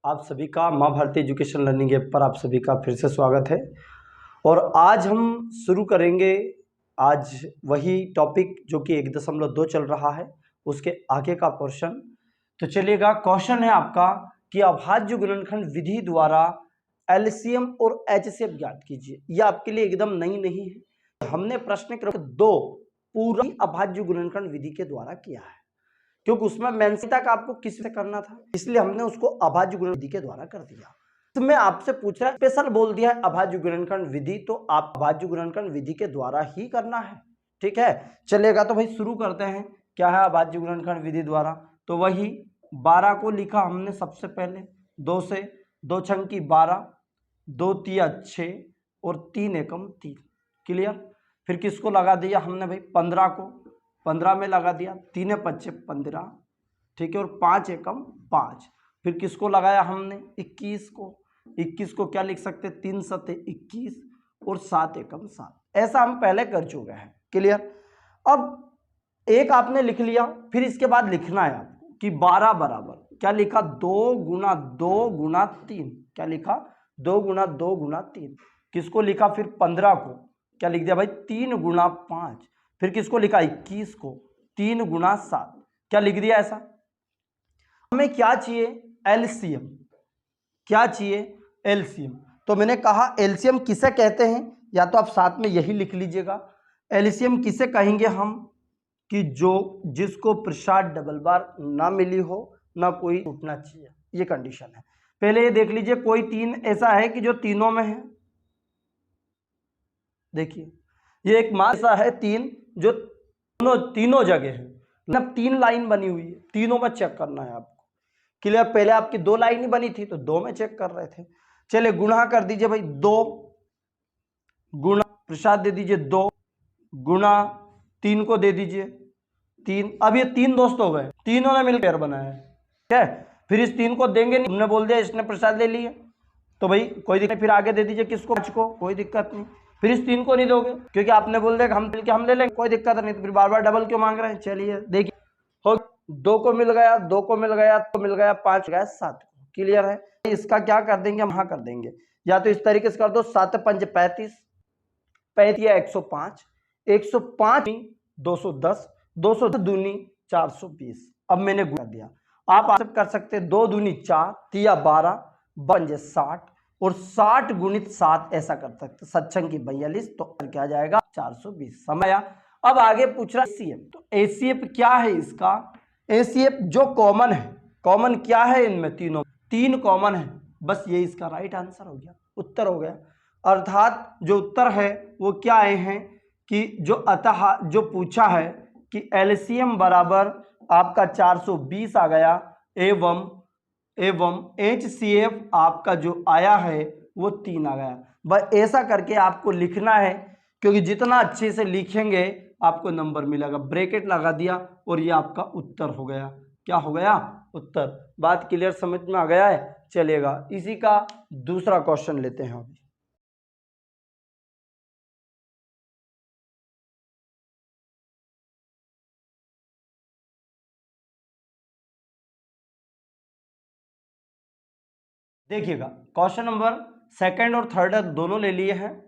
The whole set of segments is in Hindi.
आप सभी का माँ भारती एजुकेशन लर्निंग ऐप पर आप सभी का फिर से स्वागत है। और आज हम शुरू करेंगे आज वही टॉपिक जो कि 1.2 चल रहा है, उसके आगे का पोर्शन। तो चलिएगा, क्वेश्चन है आपका कि अभाज्य गुणनखंड विधि द्वारा एलसीएम और एचसीएफ ज्ञात कीजिए। यह आपके लिए एकदम नई नहीं है, हमने प्रश्न क्रमांक 2 पूरा अभाज्य गुणनखंड विधि के द्वारा किया है, क्योंकि उसमें मेंशन तक आपको किससे करना था, इसलिए हमने उसको अभाज्य गुणनखंड विधि के द्वारा कर दिया। तो मैं आपसे पूछ रहा, स्पेशल बोल दिया है अभाज्य गुणनखंड विधि, तो आप अभाज्य गुणनखंड विधि के द्वारा ही करना है। ठीक है, चलेगा। तो भाई शुरू करते हैं। क्या है अभाज्य गुणनखंड विधि द्वारा? तो वही 12 को लिखा हमने सबसे पहले, 2 से 2 छंकी 12, 2 तिया 6 और 3 एकम 3। क्लियर। फिर किसको लगा दिया हमने भाई? 15 को 15 में लगा दिया, 3 5 15, ठीक है, और 5 एकम 5। फिर किसको लगाया हमने? 21 को। 21 को क्या लिख सकते? 3 7 21 और 7 एकम 7। ऐसा हम पहले कर चुके हैं। क्लियर। अब एक आपने लिख लिया, फिर इसके बाद लिखना है आपको कि 12 बराबर क्या लिखा? 2 गुना 2 गुना 3। क्या लिखा? 2 गुना 2 गुना 3। किसको लिखा? फिर 15 को क्या लिख दिया भाई? 3 गुना 5। फिर किसको लिखा? 21 को 3 गुना 7। क्या लिख दिया? ऐसा हमें क्या चाहिए? एलसीएम। क्या चाहिए? एलसीएम। तो मैंने कहा एलसीएम किसे कहते हैं, या तो आप साथ में यही लिख लीजिएगा। एलसीएम किसे कहेंगे हम? कि जो जिसको प्रसाद डबल बार ना मिली हो, ना कोई टूटना चाहिए, ये कंडीशन है। पहले ये देख लीजिए, कोई 3 ऐसा है कि जो तीनों में है। देखिए ये एक मान ऐसा है 3 जो तीनों जगह है, मतलब 3 लाइन बनी हुई है, तीनों में चेक करना है आपको। क्लियर। पहले आपकी 2 लाइन ही बनी थी तो 2 में चेक कर रहे थे। चलिए गुणा कर दीजिए भाई, 2 गुणा प्रसाद दे दीजिए 2 गुणा 3 को दे दीजिए 3। अब ये 3 दोस्त हो गए, तीनों ने मिलकर बनाया है। ठीक है। फिर इस 3 को देंगे नहीं, हमने बोल दिया इसने प्रसाद ले लिए, तो भाई कोई दिक्कत नहीं, फिर आगे दे दीजिए किसको? 5 को, कोई दिक्कत नहीं। फिर इस 3 को नहीं दोगे क्योंकि आपने बोल दिया हम ले लेंगे, कोई दिक्कत नहीं, तो फिर बार बार डबल क्यों मांग रहे हैं? चलिए देखिए, हो 2 को मिल गया, 2 को मिल गया, तो मिल गया 5 गया 7। क्लियर है। इसका क्या कर देंगे हम? हाँ कर देंगे, या तो इस तरीके से कर दो, 7 5 35, 35 105, 105 210, 210 दूनी 420। अब मैंने गुणा दिया, आप कर सकते हैं 2 दूनी 4, 3 12, 5 60 और 60 गुणित 7 ऐसा कर सकते। 7 की 42, तो क्या जाएगा? 420। समय। अब आगे पूछ रहा एसीएफ। तो एसीएफ क्या है इसका? एसीएफ जो कॉमन है, कॉमन क्या है इनमें? तीनों 3 कॉमन है, बस ये इसका राइट आंसर हो गया, उत्तर हो गया। अर्थात जो उत्तर है वो क्या आए हैं कि जो अतः जो पूछा है कि एलसीएम बराबर आपका 420 आ गया, एवं एचसीएफ आपका जो आया है वो 3 आ गया। बस ऐसा करके आपको लिखना है, क्योंकि जितना अच्छे से लिखेंगे आपको नंबर मिलेगा। ब्रैकेट लगा दिया और ये आपका उत्तर हो गया। क्या हो गया? उत्तर। बात क्लियर, समझ में आ गया है? चलेगा, इसी का दूसरा क्वेश्चन लेते हैं अभी। देखिएगा, क्वेश्चन नंबर सेकंड और थर्ड दोनों ले लिए हैं।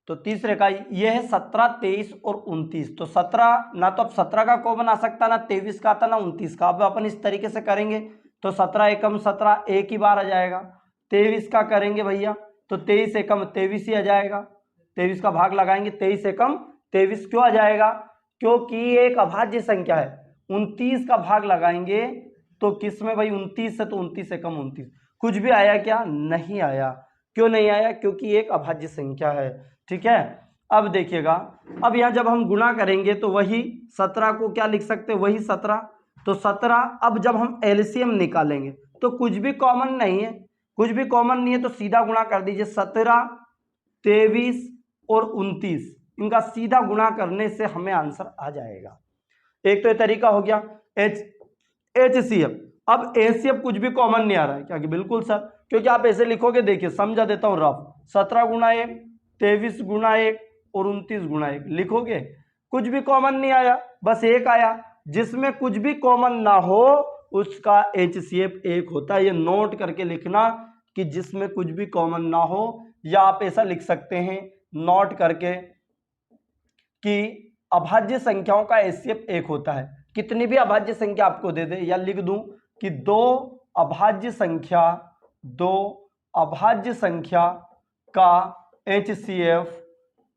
तो तीसरे का ये है 17 23 और 29। तो 17 ना तो अब 17 का कॉमन आ सकता, ना 23 का आता, ना 29 का। अब अपन इस तरीके से करेंगे तो 17 एकम 17 एक ही बार आ जाएगा। 23 का करेंगे भैया तो 23 एकम 23 ही आ जाएगा। 23 का भाग लगाएंगे, 23 एकम 23 क्यों आ जाएगा? क्योंकि एक अभाज्य संख्या है। 29 का भाग लगाएंगे तो किस में भाई? 29 से, तो 29 एकम 29। कुछ भी आया क्या? नहीं आया। क्यों नहीं आया? क्योंकि एक अभाज्य संख्या है। ठीक है। अब देखिएगा, अब यहां जब हम गुणा करेंगे तो वही 17 को क्या लिख सकते? वही 17। तो 17, अब जब हम एलसीएम निकालेंगे तो कुछ भी कॉमन नहीं है, कुछ भी कॉमन नहीं है, तो सीधा गुणा कर दीजिए। 17 23 और 29, इनका सीधा गुणा करने से हमें आंसर आ जाएगा। एक तो ये तरीका हो गया एचसीएफ। अब एचसीएफ कुछ भी कॉमन नहीं आ रहा है क्या? कि बिल्कुल सर, क्योंकि आप ऐसे लिखोगे, देखिए समझा देता हूं रफ। 17 गुणा 1, 23 गुणा 1 और 29 गुणा 1 लिखोगे, कुछ भी कॉमन नहीं आया, बस एक आया। जिसमें कुछ भी कॉमन ना हो उसका HCF 1 होता है। ये नोट करके लिखना कि जिसमें कुछ भी कॉमन ना हो, या आप ऐसा लिख सकते हैं नोट करके कि अभाज्य संख्याओं का HCF 1 होता है। कितनी भी अभाज्य संख्या आपको दे दे, या लिख दूं कि दो अभाज्य संख्या का HCF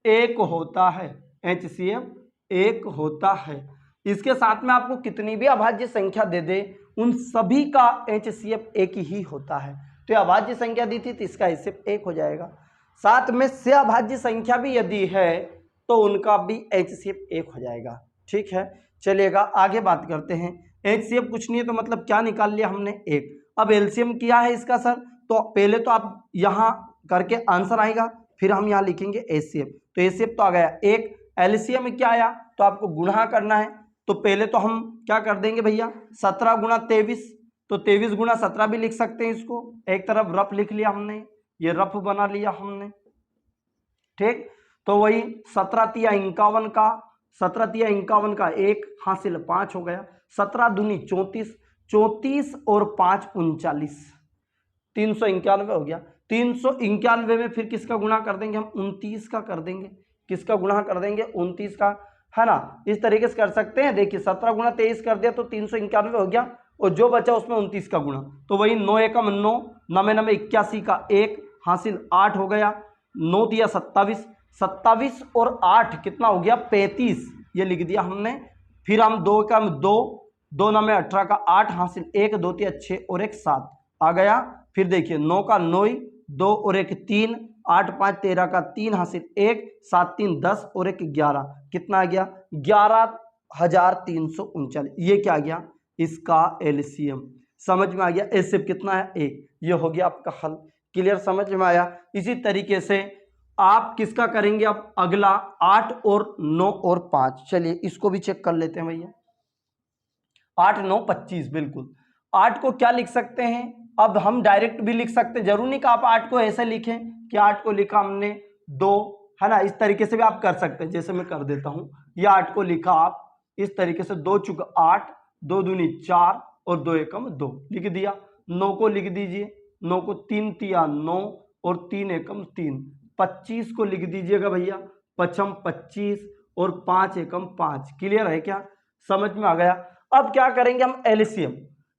1 होता है। HCF 1 होता है। इसके साथ में आपको कितनी भी अभाज्य संख्या दे दे, उन सभी का HCF 1 ही होता है। तो ये अभाज्य संख्या दी थी तो इसका HCF 1 हो जाएगा। साथ में से अभाज्य संख्या भी यदि है तो उनका भी HCF 1 हो जाएगा। ठीक है, चलिएगा आगे बात करते हैं। HCF कुछ नहीं है तो मतलब क्या निकाल लिया हमने 1। अब LCM किया है इसका सर, तो पहले तो आप यहाँ करके आंसर आएगा, फिर हम यहाँ लिखेंगे HCF। तो HCF तो आ गया 1। LCM में क्या आया, तो आपको गुणा करना है। तो पहले तो हम क्या कर देंगे भैया, 17 गुणा 23, तो 23 गुणा 17 भी लिख सकते हैं। इसको एक तरफ रफ लिख लिया हमने, ये रफ बना लिया हमने। ठीक, तो वही 17 तिया 51 का 1 हासिल 5 हो गया। 17 दूनी 34, 34 और 5 39, 391 हो गया। 391 में फिर किसका गुणा कर देंगे हम, 29 का कर देंगे। किसका गुणा कर देंगे, 29 का, है ना। इस तरीके से कर सकते हैं। देखिए 17 गुणा 23 कर दिया तो 391 हो गया, और जो बचा उसमें 29 का गुणा, तो वही 9 एकम 9, 9 9 81 का 1 हासिल 8 हो गया। 9 दिया 27, 27 और 8 कितना हो गया, 35, ये लिख दिया हमने। फिर हम 2 एकम 2, 2 9 18 का 8 हासिल 1, 2 तिया 6 और 1 7 आ गया। फिर देखिए 9 का 9, 2 और 1 3, 8 5 13 का 3 हासिल 1, 7 3 10 और 1 11, कितना आ गया, 11,339। ये क्या आ गया, इसका LCM। समझ में आ गया। HCF कितना है, 1। ये हो गया आपका हल। क्लियर, समझ में आया। इसी तरीके से आप किसका करेंगे अब अगला, 8 और 9 और 5। चलिए इसको भी चेक कर लेते हैं भैया। 8 9 25, बिल्कुल। 8 को क्या लिख सकते हैं, अब हम डायरेक्ट भी लिख सकते हैं, जरूर नहीं कि आप 8 को ऐसे लिखें कि 8 को लिखा हमने 2, है ना। इस तरीके से भी आप कर सकते हैं, जैसे मैं कर देता हूं। या 8 को लिखा आप इस तरीके से, 2 चुका 8, 2 दूनी 4 और 2 एकम 2 लिख दिया। 9 को लिख दीजिए, 9 को 3 तिया 9 और 3 एकम 3। 25 को लिख दीजिएगा भैया, 5 25 और 5 एकम 5। क्लियर है क्या, समझ में आ गया। अब क्या करेंगे हम, LCM।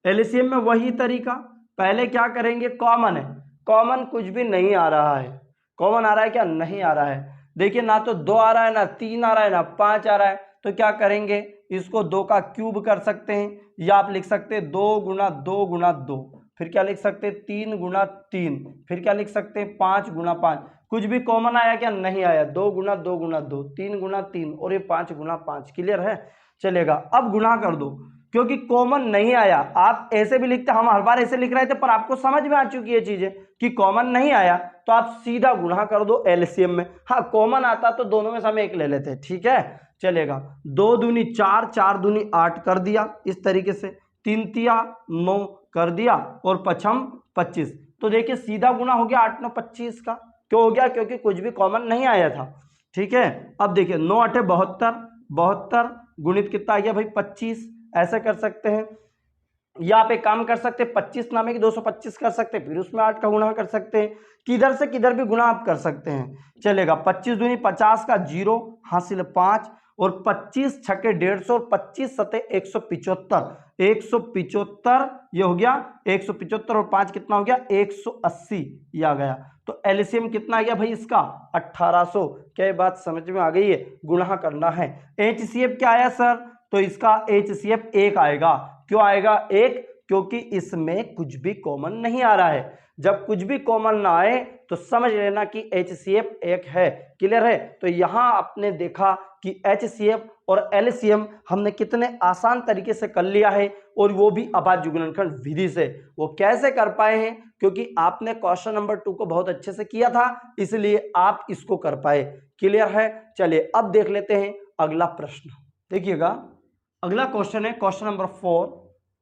LCM में वही तरीका, पहले क्या करेंगे, कॉमन है, कॉमन कुछ भी नहीं आ रहा है। कॉमन आ रहा है क्या, नहीं आ रहा है। देखिए ना तो 2 आ रहा है, ना 3 आ रहा है, ना 5 आ रहा है। तो क्या करेंगे, इसको 2 का क्यूब कर सकते हैं, या आप लिख सकते हैं 2 गुणा 2 गुणा 2। फिर क्या लिख सकते हैं, 3 गुणा 3। फिर क्या लिख सकते हैं, 5 गुणा 5। कुछ भी कॉमन आया क्या, नहीं आया। 2 गुणा 2 गुणा 2, 3 गुणा 3 और ये 5 गुणा 5। क्लियर है, चलेगा। अब गुणा कर दो, क्योंकि कॉमन नहीं आया। आप ऐसे भी लिखते, हम हर बार ऐसे लिख रहे थे, पर आपको समझ में आ चुकी है चीजें कि कॉमन नहीं आया, तो आप सीधा गुणा कर दो LCM में। हाँ, कॉमन आता तो दोनों में से हम एक ले लेते, ठीक है, चलेगा। 2 दूनी 4, 4 दूनी 8 कर दिया इस तरीके से, 3 तिया 9 कर दिया, और 5 25। तो देखिए सीधा गुणा हो गया 8 9 25 का। क्यों हो गया, क्योंकि कुछ भी कॉमन नहीं आया था। ठीक है, अब देखिए 9 8 72, 72 गुणित कितना आ गया भाई, 25। ऐसे कर सकते हैं, या आप एक काम कर सकते हैं, 25 नामे की 225 कर सकते हैं, फिर उसमें 8 का गुणा कर सकते हैं। किधर से किधर भी गुणा आप कर सकते हैं, चलेगा। 25 दूनी 50 का 0 हासिल 5, और 25 छक्के 150 और 25 सते 175, 175 ये हो गया 175, और 5 कितना हो गया, 180 ये आ गया। तो LCM कितना आ गया भाई इसका, 1800। क्या ये बात समझ में आ गई है, गुणा करना है। HCF क्या आया सर, तो इसका HCF 1 आएगा। क्यों आएगा 1, क्योंकि इसमें कुछ भी कॉमन नहीं आ रहा है। जब कुछ भी कॉमन ना आए तो समझ लेना कि HCF 1 है। क्लियर है, तो यहां आपने देखा कि HCF और LCM हमने कितने आसान तरीके से कर लिया है, और वो भी अभाज्य गुणनखंड विधि से। वो कैसे कर पाए हैं, क्योंकि आपने क्वेश्चन नंबर 2 को बहुत अच्छे से किया था, इसलिए आप इसको कर पाए। क्लियर है, चलिए अब देख लेते हैं अगला प्रश्न। देखिएगा अगला क्वेश्चन है क्वेश्चन नंबर 4।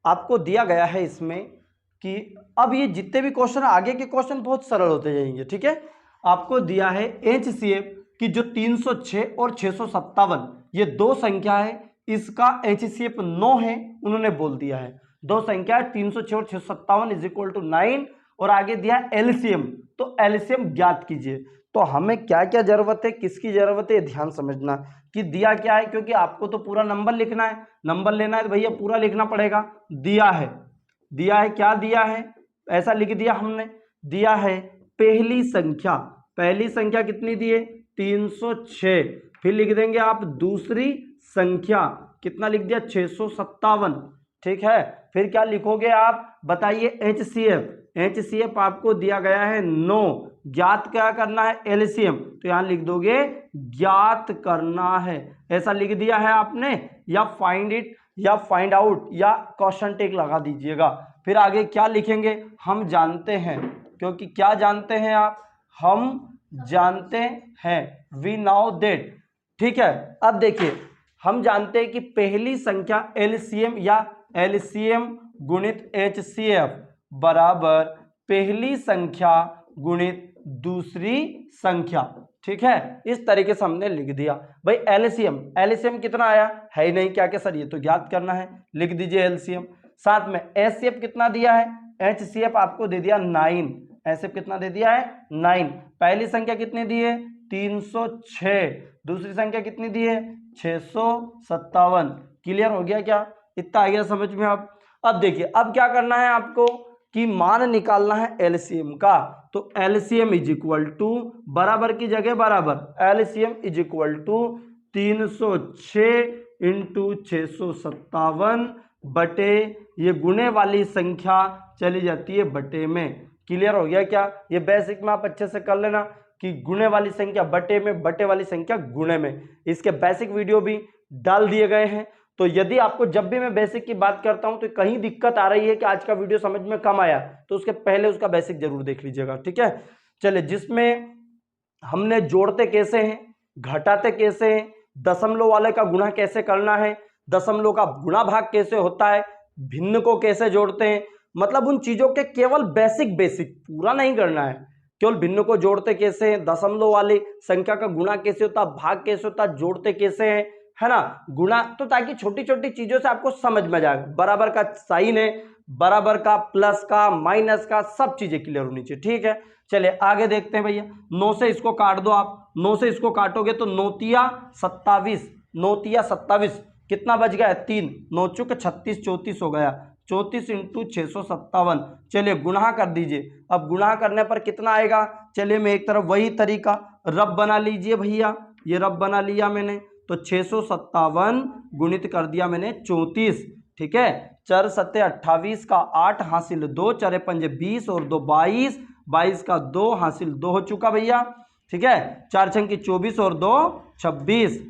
आपको दिया गया है इसमें कि अब ये जितने भी क्वेश्चन आगे के क्वेश्चन बहुत सरल होते जाएंगे। ठीक है, आपको दिया है HCF की जो 306 और 657 ये दो संख्या है, इसका HCF 9 है, उन्होंने बोल दिया है। दो संख्या 306 और 657 इज इक्वल टू 9 और आगे दिया एलसीएम, तो एलसीएम ज्ञात कीजिए। तो हमें क्या क्या जरूरत है, किसकी जरूरत है, ध्यान समझना कि दिया क्या है, क्योंकि आपको तो पूरा नंबर लिखना है, नंबर लेना है तो भैया पूरा लिखना पड़ेगा। दिया है क्या दिया है, ऐसा लिख दिया हमने, दिया है पहली संख्या कितनी दी है 306, फिर लिख देंगे आप दूसरी संख्या कितना लिख दिया 657, ठीक है। फिर क्या लिखोगे आप बताइए, एचसीएफ आपको दिया गया है 9, ज्ञात क्या करना है एलसीएम, तो यहां लिख दोगे ज्ञात करना है, ऐसा लिख दिया है आपने, या फाइंड इट या फाइंड आउट या क्वेश्चन टिक लगा दीजिएगा। फिर आगे क्या लिखेंगे, हम जानते हैं, क्योंकि क्या जानते हैं आप, हम जानते हैं, वी नाउ दैट, ठीक है। अब देखिए हम जानते हैं कि पहली संख्या एलसीएम या एलसीएम गुणित एचसीएफ बराबर पहली संख्या गुणित दूसरी संख्या, ठीक है। इस तरीके से हमने लिख दिया। भाई एलसीएम कितना आया है ही नहीं, क्या क्या सर ये तो ज्ञात करना है, लिख दीजिए एलसीएम। साथ में एचसीएफ कितना दिया है, एचसीएफ आपको दे दिया 9, एचसीएफ कितना दे दिया है 9। पहली संख्या कितनी दी है 306, दूसरी संख्या कितनी दी है 657। क्लियर हो गया क्या, इतना आ गया समझ में आप। अब देखिए अब क्या करना है आपको कि मान निकालना है एलसीएम का, तो एलसीएम इज इक्वल टू बराबर की जगह बराबर, LCM is equal to 306 into 657 बटे ये गुणे वाली संख्या चली जाती है बटे में। क्लियर हो गया क्या, ये बेसिक में आप अच्छे से कर लेना कि गुणे वाली संख्या बटे में, बटे वाली संख्या गुणे में। इसके बेसिक वीडियो भी डाल दिए गए हैं, तो यदि आपको जब भी मैं बेसिक की बात करता हूं तो कहीं दिक्कत आ रही है कि आज का वीडियो समझ में कम आया, तो उसके पहले उसका बेसिक जरूर देख लीजिएगा, ठीक है। चलिए, जिसमें हमने जोड़ते कैसे हैं, घटाते कैसे हैं, दशमलव वाले का गुणा कैसे करना है, दशमलव का गुणा भाग कैसे होता है, भिन्न को कैसे जोड़ते हैं, मतलब उन चीजों के केवल बेसिक पूरा नहीं करना है, केवल भिन्न को जोड़ते कैसे हैं, दशमलव वाली संख्या का गुणा कैसे होता है, भाग कैसे होता है, जोड़ते कैसे हैं, है ना, गुणा, तो ताकि छोटी छोटी चीजों से आपको समझ में जाए। बराबर का साइन है, बराबर का, प्लस का, माइनस का, सब चीजें क्लियर होनी चाहिए, ठीक है। चलिए आगे देखते हैं भैया, 9 से इसको काट दो आप, 9 से इसको काटोगे तो 9 तिया 27, कितना बच गया 3, 9 चुक 36, 34 हो गया, 34 इंटू 657। चलिए गुणा कर दीजिए, अब गुणा करने पर कितना आएगा, चलिए मैं एक तरफ वही तरीका रब बना लीजिए भैया, ये रब बना लिया मैंने, तो 657 गुणित कर दिया मैंने 34, ठीक है। 4 सत्ते 28 का 8 हासिल 2, 4 पंजे 20 और 2 22, 22 का 2 हासिल 2 हो चुका भैया, ठीक है। 4 छंग की 24 और 2 26।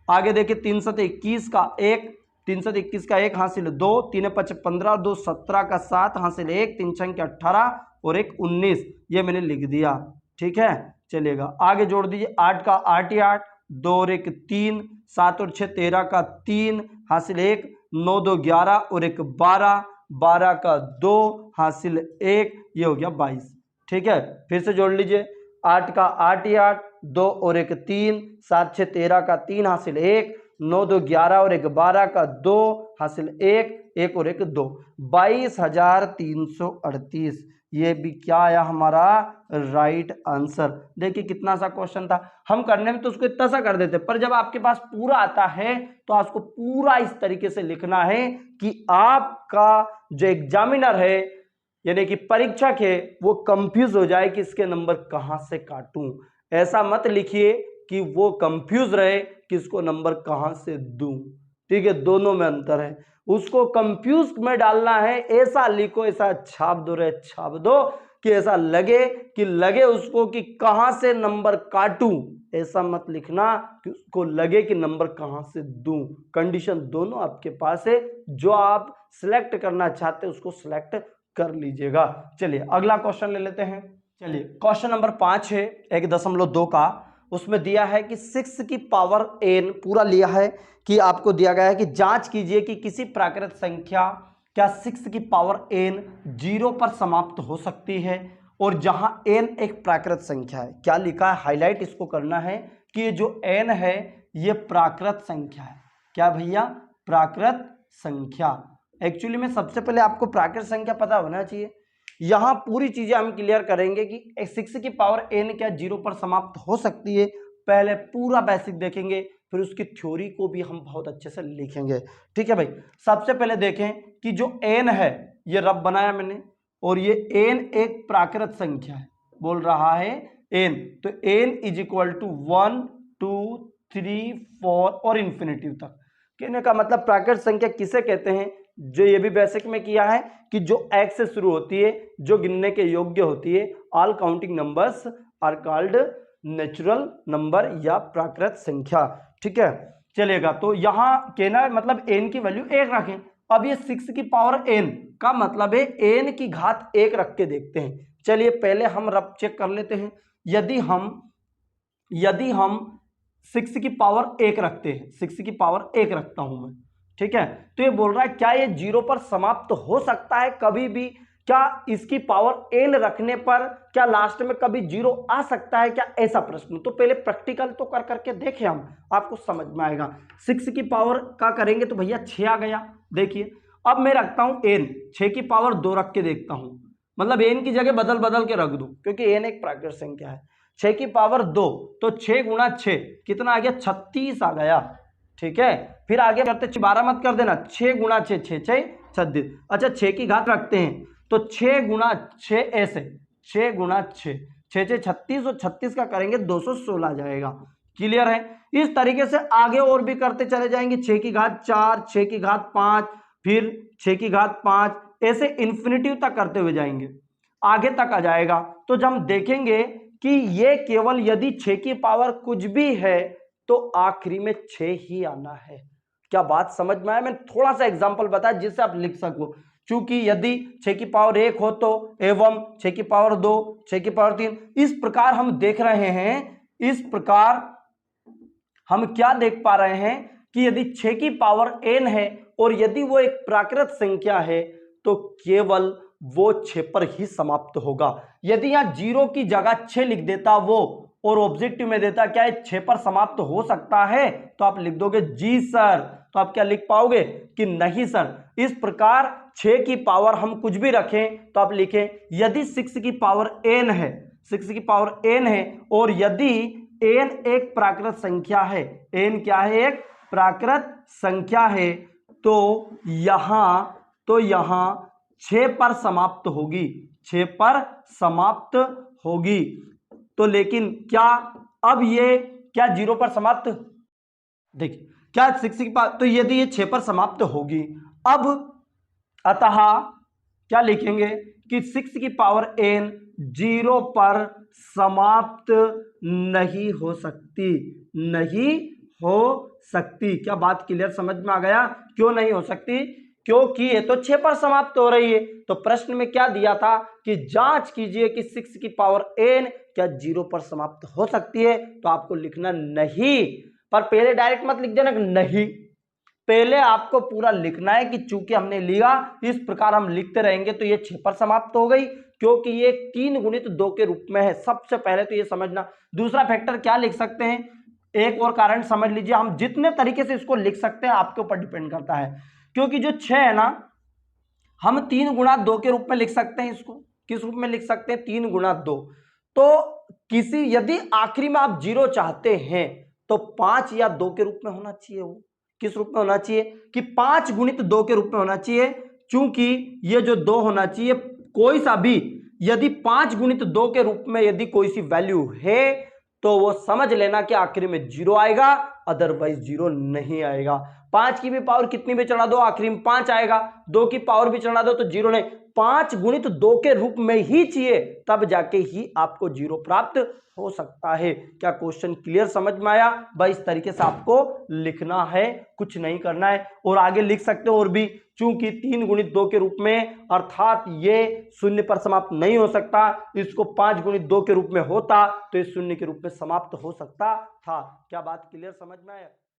आगे देखिए 3 सत्ते 21 का 1, 3 सत्ते 21 का 1 हासिल 2, 3 5 15 और 2 17 का 7 हासिल 1, 3 छंग के 18 और 1 19, ये मैंने लिख दिया, ठीक है। चलिएगा आगे जोड़ दीजिए, 8 का 8 ही 8, 2 और 1 3, 7 और 6 13 का 3 हासिल 1, 9 2 11 और 1 12, 12 का 2 हासिल 1, ये हो गया 22, ठीक है। फिर से जोड़ लीजिए, 8 का 8 ही 8, 2 और 1 3, 7 6 13 का 3 हासिल 1, 9 2 11 और 1 12 का 2 हासिल 1, 1 और 1 2, 22,338, ये भी क्या आया हमारा राइट आंसर। देखिए कितना सा क्वेश्चन था, हम करने में तो उसको इतना सा कर देते, पर जब आपके पास पूरा आता है तो आपको पूरा इस तरीके से लिखना है कि आपका जो एग्जामिनर है यानी कि परीक्षक है वो कंफ्यूज हो जाए कि इसके नंबर कहां से काटूं। ऐसा मत लिखिए कि वो कंफ्यूज रहे कि इसको नंबर कहां से दूं, ठीक है, दोनों में अंतर है। उसको कंफ्यूज में डालना है, ऐसा लिखो, ऐसा छाप दो कि ऐसा लगे उसको कि कहां से नंबर काटूं, ऐसा मत लिखना कि उसको लगे कि नंबर कहां से दूं। कंडीशन दोनों आपके पास है, जो आप सिलेक्ट करना चाहते हैं उसको सिलेक्ट कर लीजिएगा। चलिए अगला क्वेश्चन ले लेते हैं। चलिए क्वेश्चन नंबर 5 है 1.2 का, उसमें दिया है कि 6 की पावर n पूरा लिया है कि आपको दिया गया है कि जांच कीजिए कि किसी प्राकृत संख्या क्या 6 की पावर n 0 पर समाप्त हो सकती है, और जहां n एक प्राकृत संख्या है। क्या लिखा है, हाईलाइट इसको करना है कि ये जो n है ये प्राकृत संख्या है। क्या भैया, प्राकृत संख्या। एक्चुअली में सबसे पहले आपको प्राकृत संख्या पता होना चाहिए। यहाँ पूरी चीजें हम क्लियर करेंगे कि 6 की पावर n क्या 0 पर समाप्त हो सकती है। पहले पूरा बेसिक देखेंगे, फिर उसकी थ्योरी को भी हम बहुत अच्छे से लिखेंगे। ठीक है भाई, सबसे पहले देखें कि जो n है ये रफ बनाया मैंने, और ये n एक प्राकृत संख्या है, बोल रहा है n, तो n इज इक्वल टू 1 2 3 4 और इन्फिनिटिव तक। कहने का मतलब प्राकृत संख्या किसे कहते हैं, जो ये भी बेसिक में किया है कि जो x से शुरू होती है, जो गिनने के योग्य होती है। All counting numbers are called natural number या प्राकृत संख्या। ठीक है, चलेगा। तो यहाँ कहना मतलब n की वैल्यू 1 रखें। अब ये 6 की पावर n का मतलब है n की घात 1 रख के देखते हैं। चलिए पहले हम रफ चेक कर लेते हैं। यदि हम 6 की पावर 1 रखते हैं, 6 की पावर 1 रखता हूं मैं, ठीक है, तो ये बोल रहा है क्या ये 0 पर समाप्त हो सकता है कभी भी? क्या इसकी पावर n रखने पर क्या लास्ट में कभी 0 आ सकता है क्या, ऐसा प्रश्न। तो पहले प्रैक्टिकल तो कर करके देखें हम, आपको समझ में आएगा। 6 की पावर का करेंगे तो भैया 6 आ गया। देखिए अब मैं रखता हूं n, 6 की पावर 2 रख के देखता हूं, मतलब n की जगह बदल बदल के रख दूं क्योंकि n एक प्राकृत संख्या है। 6 की पावर 2 तो 6 गुणा 6 कितना आ गया, 36 आ गया। ठीक है, फिर आगे करते 12 मत कर देना, 6 गुणा 6 6 6 36। अच्छा 6 की घात रखते हैं तो 6 गुणा 6 ऐसे, 6 गुणा 6 6 6 36 और 36 का करेंगे 216 जाएगा। क्लियर है? इस तरीके से आगे और भी करते चले जाएंगे। 6 की घात 4, 6 की घात 5, फिर 6 की घात 5, ऐसे इंफिनिटिव तक करते हुए जाएंगे, आगे तक आ जाएगा। तो जब हम देखेंगे कि ये केवल यदि 6 की पावर कुछ भी है तो आखिरी में 6 ही आना है। क्या बात समझ में आया? मैंने थोड़ा सा एग्जांपल बताया जिससे आप लिख सको। क्योंकि यदि 6 की पावर 1 हो तो एवं 6 की पावर 2, 6 की पावर 3, इस प्रकार हम देख रहे हैं। इस प्रकार हम क्या देख पा रहे हैं कि यदि 6 की पावर n है और यदि वो एक प्राकृत संख्या है तो केवल वो 6 पर ही समाप्त होगा। यदि यहां 0 की जगह 6 लिख देता वो और ऑब्जेक्टिव में देता क्या है 6 पर समाप्त हो सकता है, तो आप लिख दोगे जी सर। तो आप क्या लिख पाओगे कि नहीं सर। इस प्रकार 6 की पावर हम कुछ भी रखें तो आप लिखें यदि 6 की पावर n है, 6 की पावर n है और यदि n एक प्राकृत संख्या है, n क्या है, एक प्राकृत संख्या है, तो यहां 6 पर समाप्त होगी, 6 पर समाप्त होगी। तो लेकिन क्या अब ये क्या 0 पर समाप्त, देखिए क्या 6 की पावर, तो यदि ये 6 पर समाप्त होगी, अब अतः क्या लिखेंगे कि 6 की पावर n 0 पर समाप्त नहीं हो सकती, नहीं हो सकती। क्या बात क्लियर समझ में आ गया? क्यों नहीं हो सकती? क्योंकि ये तो 6 पर समाप्त हो रही है। तो प्रश्न में क्या दिया था कि जांच कीजिए कि 6 की पावर n क्या 0 पर समाप्त हो सकती है, तो आपको लिखना नहीं, पर पहले डायरेक्ट मत लिख देना नहीं, पहले आपको पूरा लिखना है कि चूंकि हमने लिया इस प्रकार हम लिखते रहेंगे तो ये 6 पर समाप्त हो गई, क्योंकि ये 3 गुणित 2 के रूप में है। सबसे पहले तो ये समझना। दूसरा फैक्टर क्या लिख सकते हैं, एक और कारण समझ लीजिए, हम जितने तरीके से इसको लिख सकते हैं आपके ऊपर डिपेंड करता है। क्योंकि जो 6 है ना, हम 3 गुणा 2 के रूप में लिख सकते हैं। इसको किस रूप में लिख सकते हैं, 3 गुणा 2। तो किसी यदि आखिरी में आप 0 चाहते हैं तो 5 या 2 के रूप में होना चाहिए। वो किस रूप में होना चाहिए कि 5 गुणित 2 के रूप में होना चाहिए। चूंकि ये जो 2 होना चाहिए, कोई सा भी यदि 5 गुणित 2 के रूप में यदि कोई सी वैल्यू है तो वो समझ लेना कि आखिरी में 0 आएगा, अदरवाइज 0 नहीं आएगा। 5 की भी पावर कितनी भी चढ़ा दो आखिरी में 5 आएगा, 2 की पावर भी चढ़ा दो तो 0 नहीं, 5 गुणित 2 के रूप में ही चाहिए, तब जाके ही आपको 0 प्राप्त हो सकता है। क्या क्वेश्चन क्लियर समझ में आया भाई? इस तरीके से आपको लिखना है, कुछ नहीं करना है। और आगे लिख सकते हो और भी, चूंकि 3 गुणित 2 के रूप में, अर्थात ये 0 पर समाप्त नहीं हो सकता, इसको 5 गुणित 2 के रूप में होता तो ये 0 के रूप में समाप्त हो सकता था। क्या बात क्लियर समझ में आया?